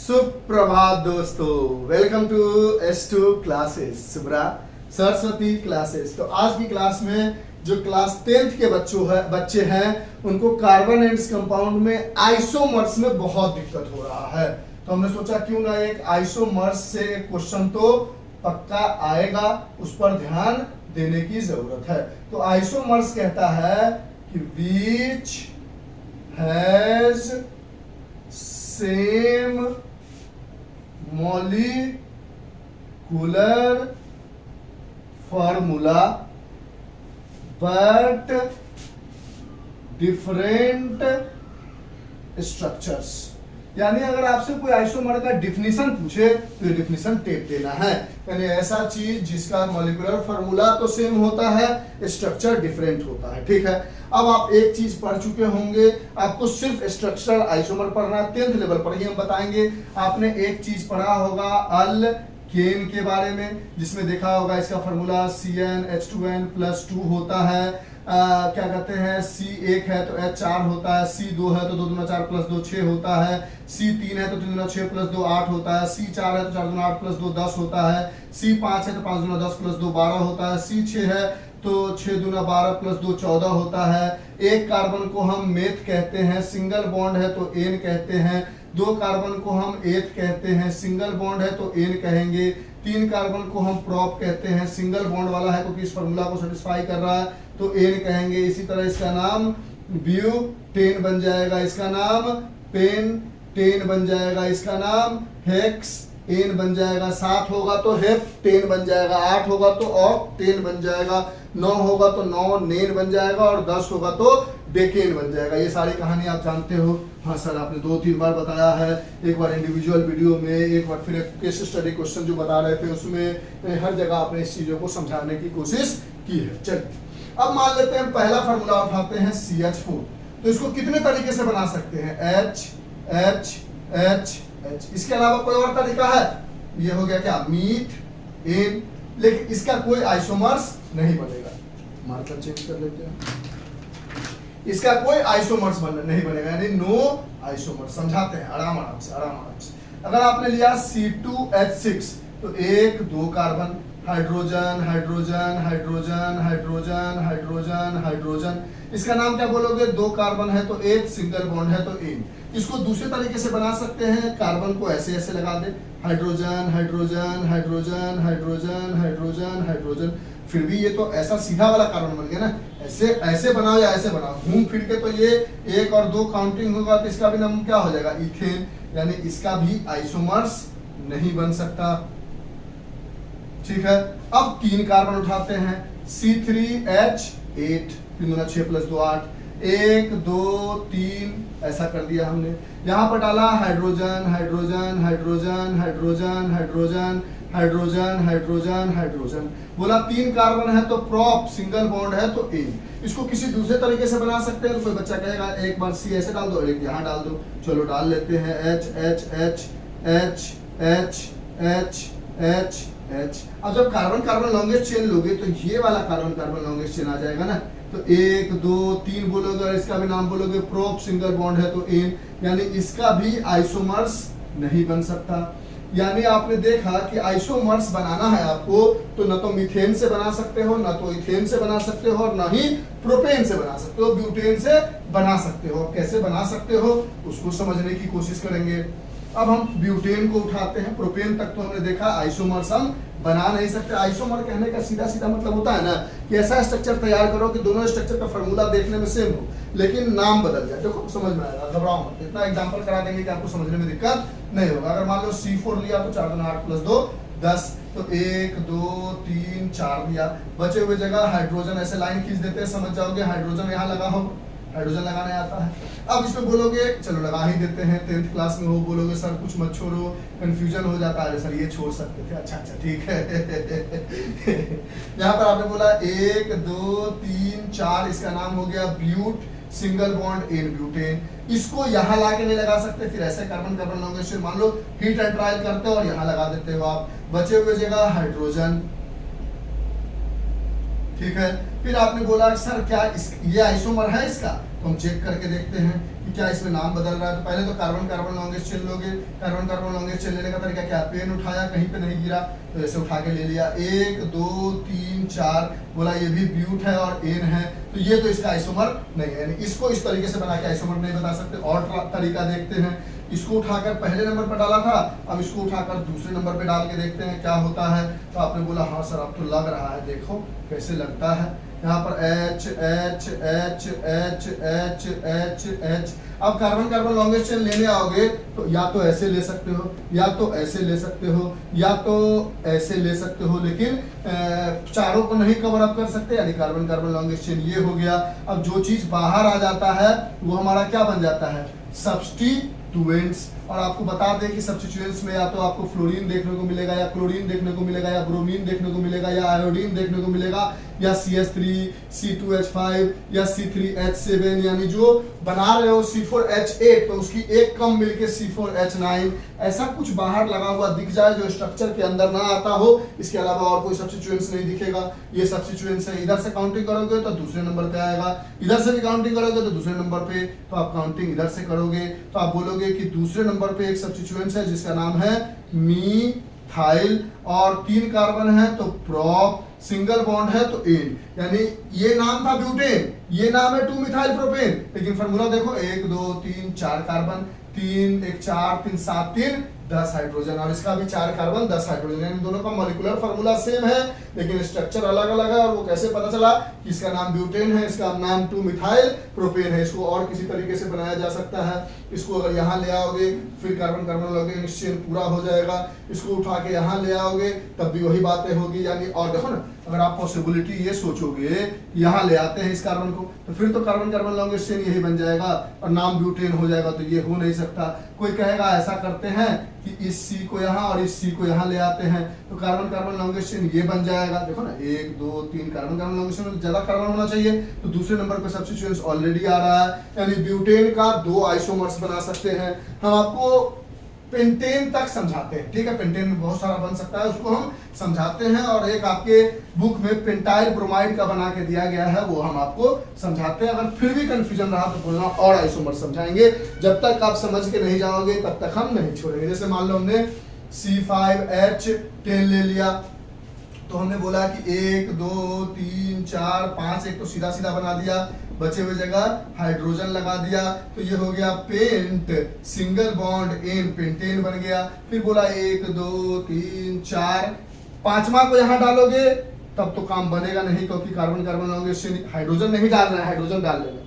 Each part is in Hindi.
सुप्रभात दोस्तों, welcome to S2 classes, Subra Saraswati classes. तो आज की क्लास में जो क्लास 10th के बच्चे हैं उनको कार्बन एंड्स कंपाउंड में आइसोमर्स में बहुत दिक्कत हो रहा है। तो हमने सोचा क्यों ना एक आइसोमर्स से एक क्वेश्चन तो पक्का आएगा, उस पर ध्यान देने की जरूरत है। तो आइसोमर्स कहता है कि which has same molecular formula but different structures। यानी अगर आपसे कोई आइसोमर का डिफिनीशन पूछे तो ये डिफिनीशन टेप देना है। यानी ऐसा चीज जिसका मॉलिक्यूलर फार्मूला तो सेम होता है, स्ट्रक्चर डिफरेंट होता है। ठीक है, अब आप एक चीज पढ़ चुके होंगे, आपको सिर्फ स्ट्रक्चरल आइसोमर पढ़ना है, 10th लेवल पर ही हम बताएंगे। आपने एक चीज पढ़ा होगा अल्केन के बारे में, जिसमें देखा होगा इसका फार्मूला CnH2n+2 होता है। क्या कहते हैं, C1 है तो H4 होता है, C2 है तो 2 दूना 4 + 2 6 होता है, C3 है तो 3 दूना 6 + 2 8 होता है, C4 है तो 4 दूना 8 + 2 10 होता है, C5 है तो 5 दूना 10 + 2 12 होता है, C6 है तो 6 दूना 12 + 2 14 होता है। एक कार्बन को हम मेथ कहते हैं, सिंगल बॉन्ड है तो एन कहते हैं। दो कार्बन को हम एथ कहते हैं, सिंगल बॉन्ड है तो एन कहेंगे। तीन कार्बन को हम प्रॉप कहते हैं, सिंगल बॉन्ड वाला है क्योंकि इस फार्मूला को सेटिस्फाई कर रहा है तो एन कहेंगे। इसी तरह इसका नाम ब्यूटेन बन जाएगा, इसका नाम पेंटेन बन जाएगा, इसका नाम हेक्सेन बन जाएगा। 7 होगा तो हेप्टेन बन जाएगा, 8 होगा तो ऑक्टेन बन जाएगा, 9 होगा तो नॉनेन बन जाएगा और 10 होगा तो डेकेन बन जाएगा। ये सारी कहानी आप जानते हो। हाँ सर, आपने 2-3 बार बताया है, एक बार इंडिविजुअल वीडियो में, एक बार फिर एक केस स्टडी क्वेश्चन जो बता रहे थे उसमें, हर जगह आपने इस चीजों को समझाने की कोशिश की है। चलिए अब मान लेते हैं पहला फार्मूला उठाते हैं CH4। तो इसको कितने तरीके से बना सकते हैं, H H H H। इसके अलावा कोई और तरीका है? ये हो गया क्या, मीथ एन, लेकिन इसका कोई आइसोमर्स नहीं बनेगा। मार्कर चेंज कर लेते हैं, इसका कोई आइसोमर्स नहीं बनेगा, यानी नो आइसोमर्स। समझाते हैं आराम आराम से, आराम आराम से। अगर आपने लिया C2H6 तो 1 2 carbon, hydrogen hydrogen hydrogen hydrogen hydrogen hydrogen. इसका नाम क्या बोलोगे, 2 कार्बन है तो एथ, सिंगल बॉन्ड है तो एन। इसको दूसरे तरीके से बना सकते हैं, कार्बन को ऐसे ऐसे लगा दे, hydrogen hydrogen hydrogen hydrogen hydrogen hydrogen. फिर भी ये तो ऐसा सीधा वाला कार्बन बन गया ना, ऐसे ऐसे बनाओ या ऐसे बनाओ, घूम फिर के तो ये 1 और 2 काउंटिंग होगा तो इसका भी नाम क्या हो जाएगा, इथेन। यानी इसका भी आइसोमर्स नहीं बन सकता। ठीक है, अब 3 कार्बन उठाते हैं, C3H8, 3 दूना 6 + 2 8, 1 2 3 ऐसा कर दिया हमने। यहाँ पर डाला hydrogen hydrogen hydrogen hydrogen hydrogen hydrogen hydrogen hydrogen. बोला 3 कार्बन है तो प्रॉप, सिंगल बॉन्ड है तो एन। इसको किसी दूसरे तरीके से बना सकते हैं। तो कोई बच्चा कहेगा एक बार C ऐसे डाल दो, एक यहाँ डाल दो। चलो डाल लेते हैं, H H H H H H H H। अब जब कार्बन कार्बन लॉन्गेस्ट चेन लोगे तो ये वाला कार्बन कार्बन लॉन्गेस्ट चेन आ जाएगा ना। तो 1 2 3 बोलोगे और इसका भी नाम बोलोगे प्रोप, सिंगल बॉन्ड है तो एन। यानी इसका भी आइसोमर्स नहीं बन सकता। यानी आपने देखा कि आइसोमर्स बनाना है आपको तो न तो मीथेन से बना सकते हो, न तो इथेन से बना सकते हो और न ही प्रोपेन से बना सकते हो, ब्यूटेन से बना सकते हो। कैसे बना सकते हो उसको समझने की कोशिश करेंगे। अब हम ब्यूटेन को उठाते हैं। प्रोपेन तक तो हमने देखा आइसोमर्स हम बना नहीं सकते। आइसोमर कहने का सीधा सीधा मतलब होता है ना कि ऐसा स्ट्रक्चर तैयार करो कि दोनों स्ट्रक्चर का फार्मूला देखने में सेम हो लेकिन नाम बदल जाए। देखो समझ में आएगा, घबराओ मत, इतना एग्जांपल करा देंगे कि आपको समझने में दिक्कत नहीं होगा। अगर मान लो C4 लिया तो 4 दूना 8 + 2 10, तो 1 2 3 4 दिया। बचे हुए जगह हाइड्रोजन ऐसे लाइन खींच देते हैं, समझ जाओगे हाइड्रोजन यहाँ लगा हो, हाइड्रोजन लगाने आता है। अब इसमें बोलोगे चलो लगा ही देते हैं, 10th क्लास में हो, बोलोगे सर कुछ मत छोड़ो, कंफ्यूजन हो जाता है। सर ये छोड़ सकते थे, अच्छा अच्छा ठीक है। यहाँ पर आपने बोला 1 2 3 4, इसका नाम हो गया but, single bond ane butane. इसको यहाँ ला के नहीं लगा सकते, फिर ऐसे कार्बन कार्बन लॉन्गेस्ट चेन मान लो हीट एंड ट्रायल करते हो और यहाँ लगा देते हो आप। बचे हुए जगह हाइड्रोजन, ठीक है। फिर आपने बोला सर क्या ये आइसोमर है इसका, तो हम चेक करके देखते हैं कि क्या इसमें नाम बदल रहा है। तो पहले तो कार्बन कार्बन लॉन्गेस्ट चेन लोगे, कार्बन कार्बन लॉन्गेस्ट चेन लेने का तरीका क्या, पेन उठाया, कहीं पे नहीं गिरा तो ऐसे उठा के ले लिया, 1 2 3 4, बोला ये भी ब्यूट है और एन है, तो ये तो इसका आइसोमर नहीं है, यानी इसको इस तरीके से बना के आइसोमर नहीं बता सकते। और तरीका देखते हैं, इसको उठाकर पहले नंबर पर डाला था, अब इसको उठाकर दूसरे नंबर पे डाल के देखते हैं क्या होता है। तो आपने बोला हाँ सर अब तो लग रहा है, देखो कैसे लगता है, यहाँ पर H H H H H H H। अब कार्बन कार्बन लॉन्गेस्ट चेन लेने आओगे तो या तो ऐसे ले सकते हो, या तो ऐसे ले सकते हो, या तो ऐसे ले सकते हो, लेकिन चारों को नहीं कवर अप कर सकते, यानी कार्बन कार्बन लॉन्गेस्ट चेन ये हो गया। अब जो चीज बाहर आ जाता है वो हमारा क्या बन जाता है, सब्स्टिट्यूएंट्स। और आपको बता दें कि सब्स्टिट्यूएंट्स में या तो आपको फ्लोरीन देखने को मिलेगा, या क्लोरीन देखने को मिलेगा, या ब्रोमीन देखने को मिलेगा, या आयोडीन देखने को मिलेगा, या CH3 C2H5 या C3H7, यानी जो बना रहे हो C4H8 तो उसकी एक कम मिलके C4H9, ऐसा कुछ बाहर लगा हुआ दिख जाए जो स्ट्रक्चर के अंदर ना आता हो, इसके अलावा और कोई सब्स्टिट्यूएंट्स नहीं दिखेगा, ये सब्स्टिट्यूएंट्स है। इधर से काउंटिंग करोगे तो दूसरे नंबर पे आएगा, इधर से भी काउंटिंग करोगे तो दूसरे नंबर पे, तो आप काउंटिंग इधर से करोगे तो आप बोलोगे कि दूसरे नंबर पे एक सब्स्टिट्यूएंट्स है जिसका नाम है मीथाइल, और 3 कार्बन है तो प्रोप, सिंगल बॉन्ड है तो एन, यानी ये नाम था ब्यूटेन, ये नाम है 2 मिथाइल प्रोपेन, लेकिन फार्मूला देखो 1 2 3 4 कार्बन, 3 1 4 3 7 3 10 हाइड्रोजन, और इसका भी 4 कार्बन 10 हाइड्रोजन, यानी दोनों का मॉलिक्यूलर फार्मूला सेम है लेकिन स्ट्रक्चर अलग अलग है। और वो कैसे पता चला कि इसका नाम ब्यूटेन है, इसका नाम 2 मिथाइल प्रोपेन है। इसको और किसी तरीके से बनाया जा सकता है, इसको अगर यहाँ ले आओगे फिर कार्बन कार्बन लॉन्गेस्ट चेन पूरा हो जाएगा, इसको उठा के यहाँ ले आओगे तब भी वही बातें होगी, यानी और देखो ना, अगर आप पॉसिबिलिटी ये सोचोगे यहाँ ले आते हैं इस कार्बन को तो फिर तो कार्बन कार्बन लॉन्गेस्ट चेन यही बन जाएगा और नाम ब्यूटेन हो जाएगा, तो ये हो नहीं सकता। कोई कहेगा ऐसा करते हैं कि इस C को यहाँ और इस C को यहाँ ले आते हैं तो कार्बन कार्बन लॉन्गेस्ट चेन ये बन जाएगा। देखो ना 1 2 3 कार्बन कार्बन लॉन्गेस्ट चेन में ज्यादा कार्बन होना चाहिए, तो दूसरे नंबर पे सब्स्टिट्यूएंट्स ऑलरेडी आ रहा है, यानी ब्यूटेन का 2 आइसोमर्स बना सकते हैं। हम आपको पेंटेन तक समझाते हैं, ठीक है, पेंटेन में बहुत सारा बन सकता है, उसको हम समझाते हैं, और एक आपके बुक में पेंटाइल ब्रोमाइड का बना के दिया गया है वो हम आपको समझाते हैं। अगर फिर भी कंफ्यूजन रहा तो बोलना और आइसोमर समझाएंगे, जब तक आप समझ के नहीं जाओगे तब तक हम नहीं छोड़ेंगे। जैसे मान लो हमने C5H10 ले लिया तो हमने बोला कि 1 2 3 4 5, एक तो सीधा सीधा बना दिया, बचे हुए जगह हाइड्रोजन लगा दिया, तो ये हो गया pent, single bond ane, pentane बन गया। फिर बोला 1 2 3 4, 5वां को यहाँ डालोगे तब तो काम बनेगा नहीं, क्योंकि carbon carbon longest chain, hydrogen नहीं डाल रहा है, हाइड्रोजन डाल लेना,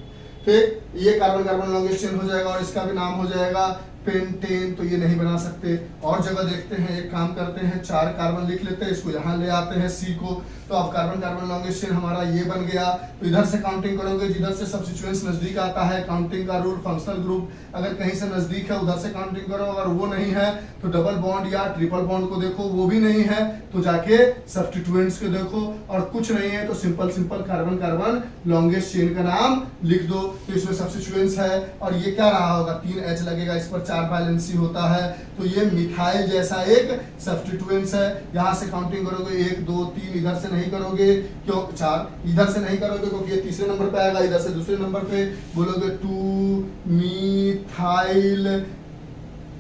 फिर ये कार्बन कार्बन लॉन्गेस्ट चेन हो जाएगा और इसका भी नाम हो जाएगा पेंटेन, तो ये नहीं बना सकते। और जगह देखते हैं, एक काम करते हैं, 4 कार्बन लिख लेते हैं, इसको यहाँ ले आते हैं C को, तो अब कार्बन कार्बन लॉन्गेस्ट चेन हमारा ये बन गया। तो इधर से काउंटिंग करोगे, जिधर से सब्स्टिट्यूएंट्स नजदीक आता है, काउंटिंग का रूल, फंक्शनल ग्रुप अगर कहीं से नजदीक है उधर से काउंटिंग करो, अगर वो नहीं है तो डबल बॉन्ड या ट्रिपल बॉन्ड को देखो, वो भी नहीं है तो जाके सब्स्टिट्यूएंट्स को देखो, और कुछ नहीं है तो simple simple carbon carbon longest chain का नाम लिख दो। तो इसमें सब्स्टिट्यूएंट्स है और ये क्या रहा होगा, 3H लगेगा, इस पर 4 वैलेंसी होता है, तो ये मिथाइल जैसा एक सब्स्टिट्यूएंट्स है। यहाँ से काउंटिंग करोगे 1 2 3, इधर से नहीं करोगे क्यों, 4 इधर से नहीं करोगे क्योंकि ये तीसरे नंबर पे आएगा, इधर से दूसरे नंबर पे बोलोगे 2 मिथाइल,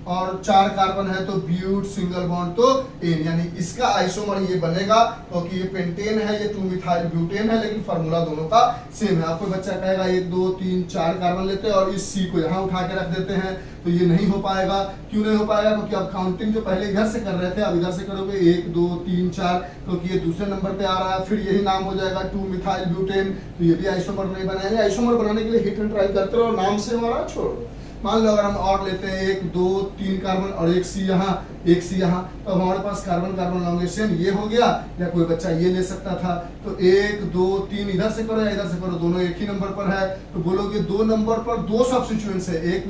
और 4 कार्बन है तो ब्यूट, सिंगल बॉन्ड तो एन, यानी इसका आइसोमर ये बनेगा क्योंकि ये पेंटेन है, ये 2 मिथाइल ब्यूटेन है, लेकिन फार्मूला दोनों का सेम है। आपको बच्चा कहेगा 1 2 3 4 कार्बन लेते हैं और इस C को यहाँ उठा के रख देते हैं, तो ये नहीं हो पाएगा। क्यों नहीं हो पाएगा, क्योंकि आप काउंटिंग जो पहले इधर से कर रहे थे अब इधर से करोगे 1 2 3 4, क्योंकि ये दूसरे नंबर पे आ रहा है, फिर यही नाम हो जाएगा 2 मिथाइल ब्यूटेन, तो ये भी आइसोमर नहीं बनाएंगे। आइसोमर बनाने के लिए हिट एंड ट्राई करते रहो, नाम से हमारा छोड़ो। मान लो अगर हम और लेते हैं 1 2 3 कार्बन और एक C यहाँ, एक C यहाँ, तो हमारे पास कार्बन कार्बन लॉन्गेस्ट चेन ये हो गया, या कोई बच्चा ये ले सकता था। तो 1 2 3 इधर से करो या इधर से करो, दोनों एक ही नंबर पर है, तो बोलोगे 2 नंबर पर 2 सब्स्टिट्यूएंट्स है, एक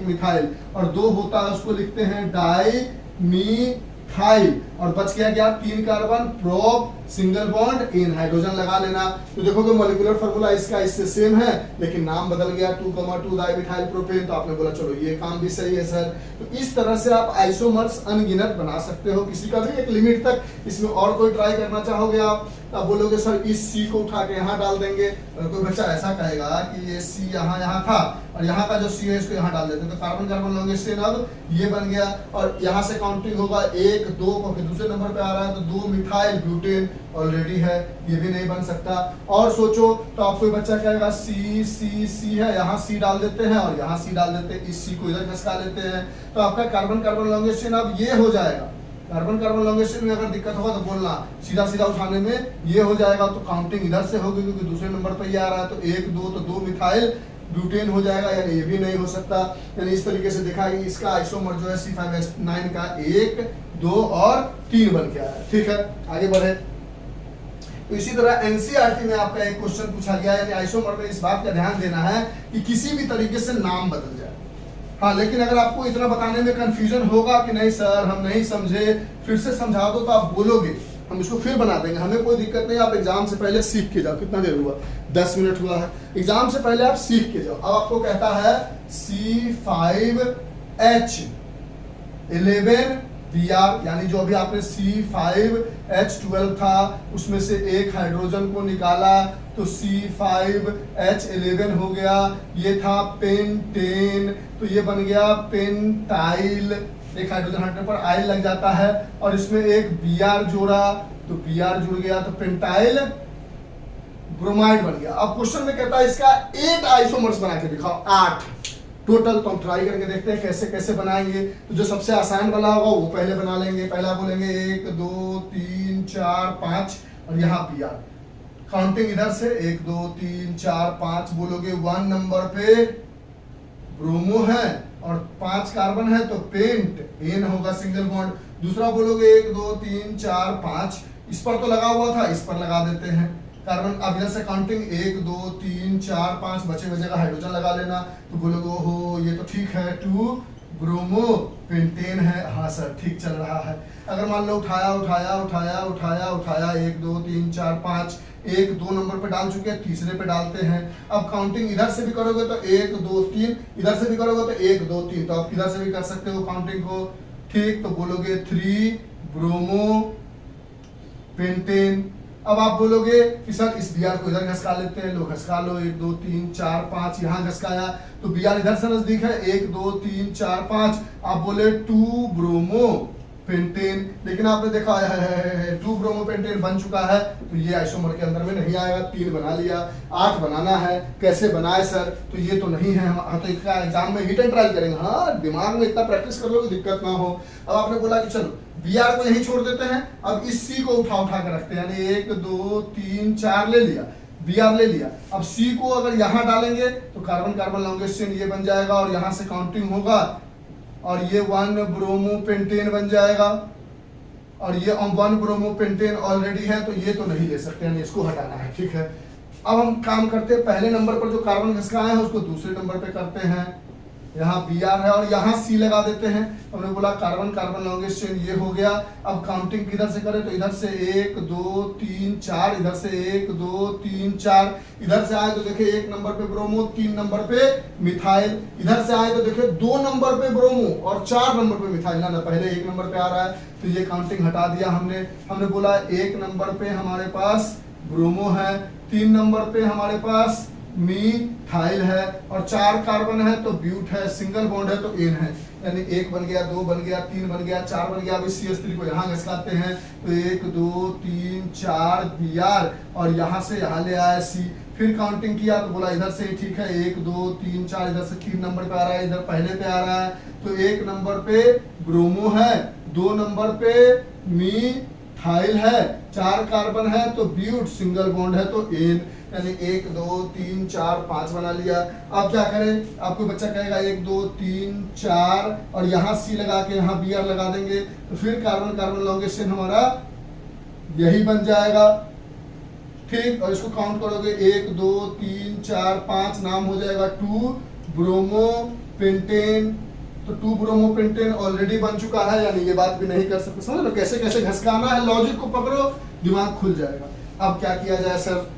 मिथाइल, और 2 होता है उसको लिखते हैं डाई मिथाइल, और बच गया 3 carbon, prop, single bond ane, hydrogen लगा लेना। तो देखोगे मॉलिक्यूलर फार्मूला इसका इससे सेम है, लेकिन नाम बदल गया 2,2 डाइमिथाइल प्रोपेन, तो आपने बोला चलो ये काम भी सही है सर। तो इस तरह से आप आइसोमर्स अनगिनत बना सकते हो, किसी का भी एक लिमिट तक। इसमें और कोई ट्राई करना चाहोगे आप तो आप बोलोगे सर इस सी को उठा के यहाँ डाल देंगे, और कोई बच्चा ऐसा कहेगा कि ये सी यहाँ था और यहाँ का जो सी है इसको यहाँ डाल देते हैं, तो कार्बन कार्बन लॉन्ग चेन अब ये बन गया, और यहाँ से काउंटिंग होगा 1 2 क्योंकि दूसरे नंबर पे आ रहा है तो 2 मिथाइल ब्यूटेन ऑलरेडी है, ये भी नहीं बन सकता। और सोचो तो आप कोई बच्चा कहेगा सी सी सी है, यहाँ सी डाल देते हैं और यहाँ सी डाल देते हैं, इस सी को इधर खसका लेते हैं, तो आपका कार्बन कार्बन लॉन्ग चेन अब ये हो जाएगा। कार्बन कार्बन लॉन्ग चेन में अगर दिक्कत होगा तो बोलना, सीधा सीधा उठाने में ये हो जाएगा, तो काउंटिंग इधर से होगी क्योंकि दूसरे नंबर पर ये आ रहा है, तो 1 2 तो 2 मिथाइल ब्यूटेन हो जाएगा, यानी ये भी नहीं हो सकता। यानी इस तरीके से देखा कि इसका आइसोमर जो है C5H9 का 1 2 और 3 बन के आया है। ठीक है, आगे बढ़े। तो इसी तरह एनसीईआरटी में आपका एक क्वेश्चन पूछा गया है, यानी आइसोमर में इस बात का ध्यान देना है कि किसी भी तरीके से नाम बदल जाए। हाँ, लेकिन अगर आपको इतना बताने में कंफ्यूजन होगा कि नहीं सर हम नहीं समझे, फिर से समझा दो, तो आप बोलोगे हम इसको फिर बना देंगे, हमें कोई दिक्कत नहीं। आप एग्जाम से पहले सीख के जाओ। कितना देर हुआ? 10 मिनट हुआ है। एग्जाम से पहले आप सीख के जाओ। अब आपको कहता है C5H11 Br, यानी जो अभी आपने C5H12 था उसमें से एक हाइड्रोजन को निकाला तो C5H11 हो गया। ये था पेंटेन, तो ये बन गया पेंटाइल, एक हाइड्रोजन हटने पर आइल लग जाता है, और इसमें एक Br जोड़ा तो Br जुड़ गया तो पेंटाइल ब्रोमाइड बन गया। अब क्वेश्चन में कहता है इसका 8 आइसोमर्स बना के दिखाओ, 8 टोटल। तो हम ट्राई करके देखते हैं कैसे कैसे बनाएंगे। तो जो सबसे आसान वाला होगा वो पहले बना लेंगे। पहला बोलेंगे 1 2 3 4 5 और यहाँ Br, काउंटिंग इधर से 1 2 3 4 5 बोलोगे। 1 नंबर पे ब्रोमो है और 5 कार्बन है तो पेंट, एन होगा सिंगल बॉन्ड। दूसरा बोलोगे 1 2 3 4 5, इस पर तो लगा हुआ था, इस पर लगा देते हैं कार्बन। अब इधर से काउंटिंग 1 2 3 4 5, बचे बचे का हाइड्रोजन लगा लेना, तो बोलोगे ओहो ये तो ठीक है, 2 ब्रोमो पेंटेन है। हाँ सर ठीक चल रहा है। अगर मान लो उठाया उठाया उठाया उठाया उठाया 1 2 3 4 5, 1 2 नंबर पे डाल चुके हैं, तीसरे पे डालते हैं। अब काउंटिंग इधर से भी करोगे तो 1 2 3, इधर से भी करोगे तो 1 2 3, तो आप इधर से भी कर सकते हो काउंटिंग को। ठीक, तो बोलोगे 3 ब्रोमो पेंटेन। अब आप बोलोगे कि सर इस Br को इधर घसका लेते हैं, लो घसका लो, 1 2 3 4 5 यहाँ घसकाया तो Br इधर से नजदीक है, 1 2 3 4 5। आप बोले 2 ब्रोमो पेंटेन, लेकिन आपने देखा है 2 ब्रोमो पेंटेन बन चुका है, तो ये आइसोमर के अंदर में नहीं आएगा। 3 बना लिया, 8 बनाना है, कैसे बनाए सर? तो ये तो नहीं है, हम तो इसका एग्जाम में हिट एंड ट्रायल करेंगे। हाँ, दिमाग में इतना प्रैक्टिस कर लो कि दिक्कत ना हो। अब आपने बोला कि चलो Br को यहीं छोड़ देते हैं, अब इस C को उठा उठा के रखते हैं, यानी 1 2 3 4 ले लिया, Br ले लिया। अब C को अगर यहाँ डालेंगे तो कार्बन कार्बन लॉन्ग चेन ये बन जाएगा, और यहाँ से काउंटिंग होगा और ये 1 ब्रोमो पेंटेन बन जाएगा, और ये 1 ब्रोमो पेंटेन ऑलरेडी है, तो ये तो नहीं ले सकते, यानी इसको हटाना है। ठीक है, अब हम काम करते हैं, पहले नंबर पर जो कार्बन घसकाए हैं उसको दूसरे नंबर पे करते हैं। यहाँ Br है और यहाँ C लगा देते हैं। हमने बोला कार्बन कार्बन लॉन्ग चेन ये हो गया। अब काउंटिंग किधर से करें तो इधर से 1 2 3 4, इधर से 1 2 3 4, इधर से आए तो देखिए 1 नंबर पे ब्रोमो, 3 नंबर पे मिथाइल, इधर से आए तो देखिए 2 नंबर पे ब्रोमो और 4 नंबर पे मिथाइल। ना पहले 1 नंबर पे आ रहा है तो ये काउंटिंग हटा दिया हमने बोला 1 नंबर पे हमारे पास ब्रोमो है, 3 नंबर पे हमारे पास मिथाइल है, और 4 कार्बन है तो ब्यूट है, सिंगल बॉन्ड है तो एन है, यानी 1 बन गया, 2 बन गया, 3 बन गया, 4 बन गया। अब इस CH3 को यहाँ घसकाते हैं तो 1 2 3 4 Br, और यहाँ से यहाँ ले आया C। फिर काउंटिंग किया तो बोला इधर से ठीक है, 1 2 3 4, इधर से 3 नंबर पे आ रहा है, इधर पहले पे आ रहा है, तो 1 नंबर पे ब्रोमो है, 2 नंबर पे मिथाइल है, 4 कार्बन है तो ब्यूट, सिंगल बॉन्ड है तो एन, यानी 1 2 3 4 5 बना लिया। अब क्या करें? आपको बच्चा कहेगा 1 2 3 4 और यहाँ C लगा के यहाँ Br लगा देंगे, तो फिर कार्बन कार्बन लॉन्ग चेन हमारा यही बन जाएगा। ठीक, और इसको काउंट करोगे 1 2 3 4 5, नाम हो जाएगा 2 ब्रोमो पेंटेन। तो 2 ब्रोमो पेंटेन ऑलरेडी बन चुका है, यानी ये बात भी नहीं कर सकते। समझ लो कैसे कैसे घसकाना है, लॉजिक को पकड़ो, दिमाग खुल जाएगा। अब क्या किया जाए सर?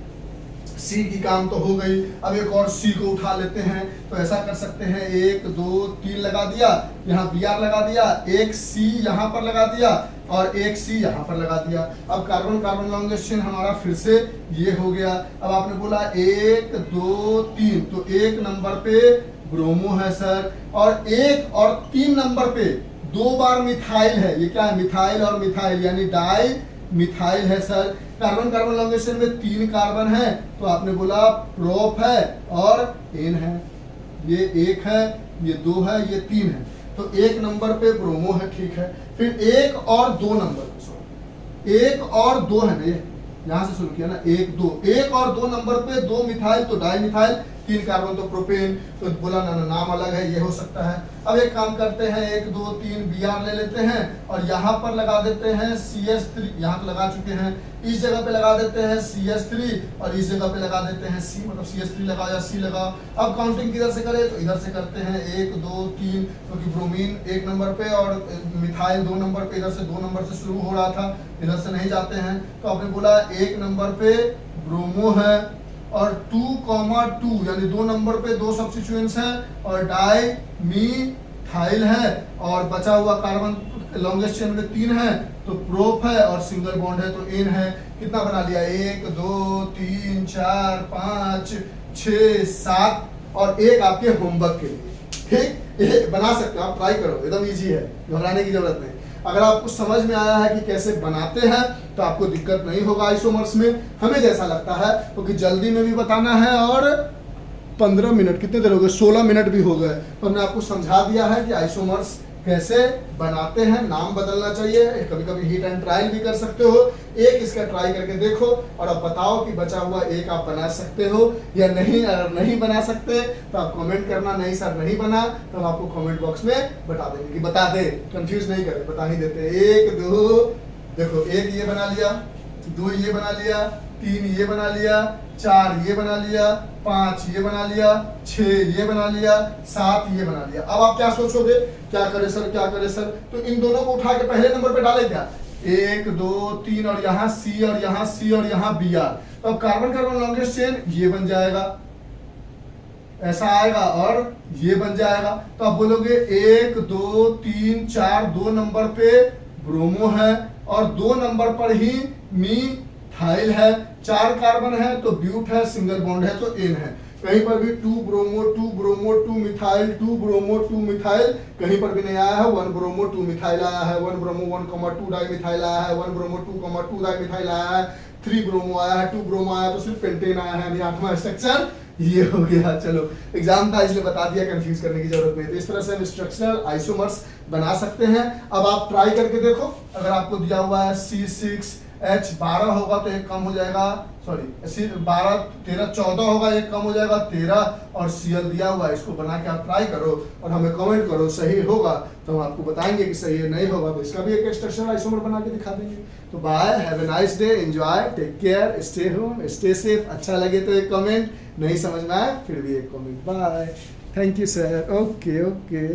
सी की काम तो हो गई। अब एक और सी को उठा लेते हैं, तो ऐसा कर सकते हैं 1 2 3 लगा दिया, यहाँ बी आर लगा दिया, एक सी यहाँ पर लगा दिया और एक सी यहाँ पर लगा दिया। अब कार्बन कार्बन लॉन्गेस्ट चेन हमारा फिर से ये हो गया। अब आपने बोला 1 2 3, तो 1 नंबर पे ब्रोमो है सर, और 1 और 3 नंबर पे 2 बार मिथाइल है। ये क्या है, मिथाइल और मिथाइल यानी डाई मिथाइल है sir. Carbon carbon longest chain में 3 कार्बन है, तो आपने बोला प्रोप है और एन है। ये 1 है, ये 2 है, ये 3 है, तो 1 नंबर पे ब्रोमो है, ठीक है। फिर 1 और 2 नंबर पे, सॉरी 1 और 2 है ना, ये यहां से शुरू किया ना, 1 2, 1 और 2 नंबर पे 2 मिथाइल तो डाई मिथाइल, 3 कार्बन तो प्रोपेन, तो बोला ना नाम अलग है, ये हो सकता है। अब एक काम करते हैं 1 2 3 बी आर ले लेते हैं और यहाँ पर लगा देते हैं CH3, यहाँ पे लगा चुके हैं, इस जगह पे लगा देते हैं CH3 और इस जगह पे लगा देते हैं C, मतलब CH3 लगा या C लगा। अब काउंटिंग किधर से करें, तो इधर से करते हैं 1 2 3, क्योंकि ब्रोमीन 1 नंबर पे और मिथाइल 2 नंबर पे, इधर से 2 नंबर से शुरू हो रहा था, इधर से नहीं जाते हैं। तो आपने बोला 1 नंबर पे ब्रोमो है और 2,2 यानी 2 नंबर पे 2 सब्स्टिट्यूएंट्स हैं और डाई मिथाइल है, और बचा हुआ कार्बन लॉन्गेस्ट चेन में 3 है, तो प्रोप है और सिंगल बॉन्ड है, तो एन है। कितना बना लिया, 1 2 3 4 5 6 7 और एक आपके होमवर्क के लिए, ठीक, ये बना सकते हो आप, ट्राई करो, एकदम इजी है, घबराने की जरूरत नहीं। अगर आपको समझ में आया है कि कैसे बनाते हैं तो आपको दिक्कत नहीं होगा आइसोमर्स में, हमें जैसा लगता है, क्योंकि जल्दी में भी बताना है और 15 मिनट, कितने देर हो गए, 16 मिनट भी हो गए, तो हमने आपको समझा दिया है कि आइसोमर्स कैसे बनाते हैं। नाम बदलना चाहिए, कभी कभी हीट एंड ट्रायल भी कर सकते हो, एक इसका ट्राई करके देखो और अब बताओ कि बचा हुआ एक आप बना सकते हो या नहीं। अगर नहीं बना सकते तो आप कमेंट करना, नहीं सर नहीं बना, तो हम आपको कमेंट बॉक्स में बता देंगे कि बता दे, कंफ्यूज नहीं करे, बता ही देते। 1 2, देखो 1 ये बना लिया, 2 ये बना लिया, 3 ये बना लिया, 4 ये बना लिया, 5 ये बना लिया, 6 ये बना लिया, 7 ये बना लिया। अब आप क्या सोचोगे, क्या करे सर, क्या करे सर, तो इन दोनों को उठा के पहले नंबर पे डाले क्या, 1 2 3 और यहाँ C और यहाँ C और यहाँ बी आर, तो कार्बन कार्बन लॉन्गेस्ट चेन ये बन जाएगा, ऐसा आएगा और ये बन जाएगा। तो आप बोलोगे 1 2 3 4 2 नंबर पे ब्रोमो है और 2 नंबर पर ही मिथाइल है, 4 कार्बन है तो ब्यूट है, सिंगल बॉन्ड है तो एन है। कहीं पर भी 2 bromo 2 bromo 2 methyl 2 bromo 2 methyl कहीं पर भी नहीं आया है, 1 ब्रोमो 2 मिथाइल आया है, 1 ब्रोमो 1,2 डाई मिथाइल आया है, 1 ब्रोमो 2,2 डाई मिथाइल आया है, 3 ब्रोमो आया है, 2 ब्रोमो आया तो सिर्फ पेंटेन आया है, यानी 8वां स्ट्रक्चर ये हो गया। चलो एग्जाम था इसलिए बता दिया, कंफ्यूज करने की जरूरत नहीं। तो इस तरह से हम स्ट्रक्चरल आइसोमर्स बना सकते हैं। अब आप ट्राई करके देखो, अगर आपको दिया हुआ है C6H12 होगा तो एक कम हो जाएगा, सॉरी 12 13 14 होगा, एक कम हो जाएगा 13, और Cl दिया हुआ है, इसको बना के आप ट्राई करो और हमें कमेंट करो, सही होगा तो हम आपको बताएंगे कि सही है, नहीं होगा तो इसका भी एक स्ट्रक्चरल आइसोमर बना के दिखा देंगे। तो bye, have a nice day, enjoy, take care, stay home, stay safe. अच्छा लगे तो एक कमेंट, नहीं समझ में आए फिर भी एक comment. Bye, thank you sir, okay okay.